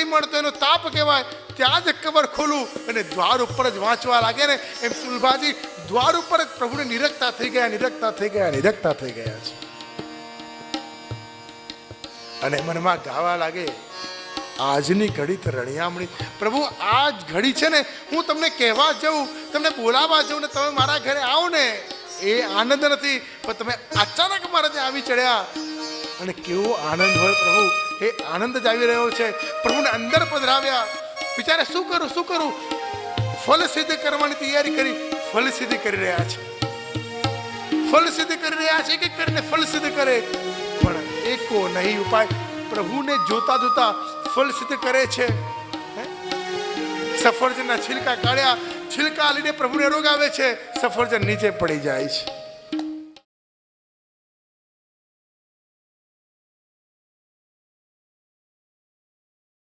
નથી મળતો એનો તાપ કહેવાય, ત્યાં જ કબર ખોલું અને દ્વાર ઉપર જ વાંચવા લાગે ને એમ સુલભાજી દ્વાર ઉપર જ પ્રભુને નિરખતા થઈ ગયા, નિરખતા થઈ ગયા, નિરખતા થઈ ગયા છે. અને મનમાં ગાવા લાગે, આજની ઘડી તો રણિયામણી. પ્રભુ આ જ ઘડી છે ને, હું તમને કહેવા જાઉં, તમને બોલાવવા જાઉં ને તમે મારા ઘરે આવો ને, એ આનંદ નથી, પણ તમે અચાનક મારા ત્યાં આવી ચડ્યા અને કેવો આનંદ હોય પ્રભુ, એ આનંદ જ આવી રહ્યો છે. પ્રભુને અંદર પધરાવ્યા, બિચારે શું કરું શું કરું, ફલ સિદ્ધ કરવાની તૈયારી કરી, ફલ સિદ્ધ કરી રહ્યા છે, ફલ સિદ્ધ કરી રહ્યા છે, એક કરીને ફલ સિદ્ધ કરે, પણ એકો નહીં ઉપાય. પ્રભુને જોતા જોતા ફલ સિદ્ધ કરે છે. સફરજનના છિલકા કાઢ્યા, છિલકા લઈને પ્રભુને રોગાવે છે, સફરજન નીચે પડી જાય છે.